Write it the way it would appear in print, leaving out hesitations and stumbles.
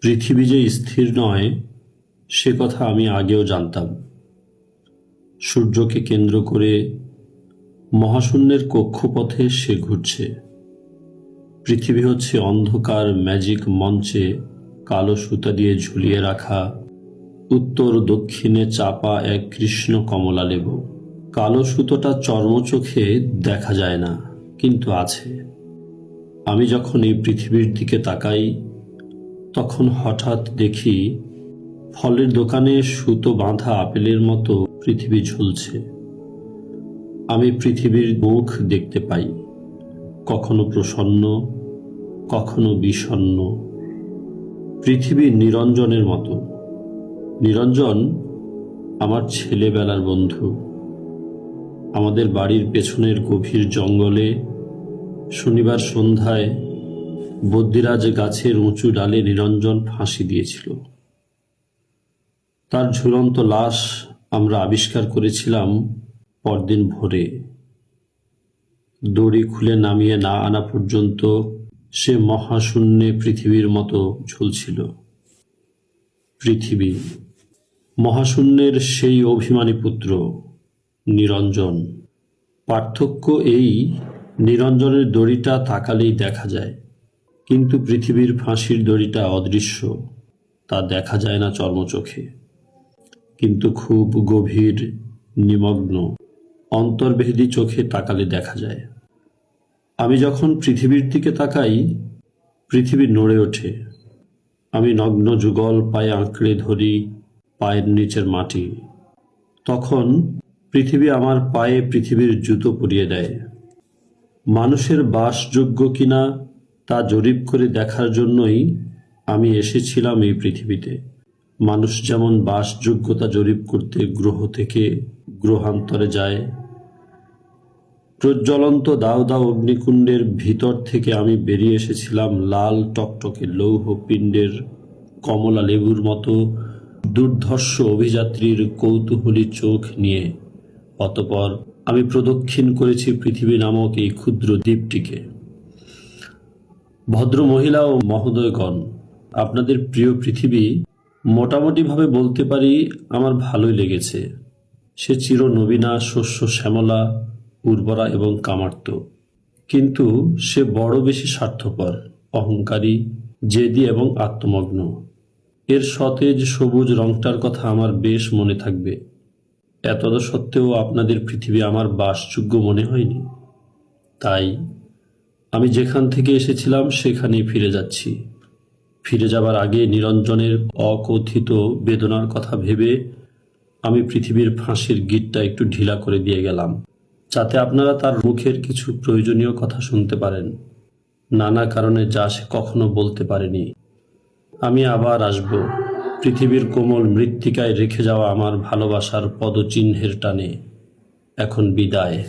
পৃথিবী যে স্থির নয় সে কথা আমি আগেও জানতাম। সূর্যকে কেন্দ্র করে মহাশূন্যের কক্ষপথে সে ঘুরছে। পৃথিবী হচ্ছে অন্ধকার ম্যাজিক মঞ্চে কালো সুতা দিয়ে ঝুলিয়ে রাখা উত্তর দক্ষিণে চাপা এক কৃষ্ণ কমলা লেবু। কালো সুতোটা চর্মচোখে দেখা যায় না, কিন্তু আছে। আমি যখন এই পৃথিবীর দিকে তাকাই তখন হঠাৎ দেখি ফলের দোকানে সুতো বাঁধা আপেলের মতো পৃথিবী ঝুলছে। আমি পৃথিবীর মুখ দেখতে পাই, কখনো প্রসন্ন, কখনো বিষণ্ণ। পৃথিবী নিরঞ্জনের মতো। নিরঞ্জন আমার ছেলেবেলার বন্ধু। আমাদের বাড়ির পেছনের গভীর জঙ্গলে শনিবার সন্ধ্যায় বদ্যিরাজ গাছের উঁচু ডালে নিরঞ্জন ফাঁসি দিয়েছিল। তার ঝুলন্ত লাশ আমরা আবিষ্কার করেছিলাম পরদিন ভোরে। দড়ি খুলে নামিয়ে না আনা পর্যন্ত সে মহাশূন্যে পৃথিবীর মতো ঝুলছিল। পৃথিবী মহাশূন্যের সেই অভিমানী পুত্র নিরঞ্জন। পার্থক্য এই, নিরঞ্জনের দড়িটা তাকালেই দেখা যায়, কিন্তু পৃথিবীর ফাঁসির দড়িটা অদৃশ্য, তা দেখা যায় না চর্মচোখে, কিন্তু খুব গভীর, নিমগ্ন, অন্তর্ভেদী চোখে তাকালে দেখা যায়। আমি যখন পৃথিবীর দিকে তাকাই পৃথিবী নড়ে ওঠে। আমি নগ্ন যুগল পায়ে আঁকড়ে ধরি পায়ের নিচের মাটি। তখন পৃথিবী আমার পায়ে পৃথিবীর জুতো পরিয়ে দেয়। মানুষের বাসযোগ্য কিনা তা জরিপ করে দেখার জন্যই আমি এসেছিলাম এই পৃথিবীতে। মানুষ যেমন বাসযোগ্যতা জরিপ করতে গ্রহ থেকে গ্রহান্তরে যায়, প্রজ্বলন্ত দাউ দাউ অগ্নিকুণ্ডের ভিতর থেকে আমি বেরিয়ে এসেছিলাম লাল টকটকে লৌহ পিণ্ডের কমলা লেবুর মতো দুর্ধর্ষ অভিযাত্রীর কৌতূহলী চোখ নিয়ে। অতঃপর আমি প্রদক্ষিণ করেছি পৃথিবী নামক এই ক্ষুদ্র দ্বীপটিকে। ভদ্র মহিলা ও মহোদয়গণ, আপনাদের প্রিয় পৃথিবী মোটামুটিভাবে বলতে পারি আমার ভালোই লেগেছে। সে চির নবীনা, শস্য শ্যামলা, উর্বরা এবং কামার্ত, কিন্তু সে বড় বেশি স্বার্থপর, অহংকারী, জেদি এবং আত্মমগ্ন। এর সতেজ সবুজ রংটার কথা আমার বেশ মনে থাকবে। এতদ সত্ত্বেও আপনাদের পৃথিবী আমার বাসযোগ্য মনে হয়নি। তাই আমি যেখান থেকে এসেছিলাম সেখানেই ফিরে যাচ্ছি। ফিরে যাবার আগে নিরঞ্জনের অকথিত বেদনার কথা ভেবে আমি পৃথিবীর ফাঁসির গিঁটটা একটু ঢিলা করে দিয়ে গেলাম, যাতে আপনারা তার মুখের কিছু প্রয়োজনীয় কথা শুনতে পারেন, নানা কারণে যা সে কখনো বলতে পারেনি। আমি আবার আসব পৃথিবীর কোমল মৃত্তিকায় রেখে যাওয়া আমার ভালোবাসার পদচিহ্নের টানে। এখন বিদায়।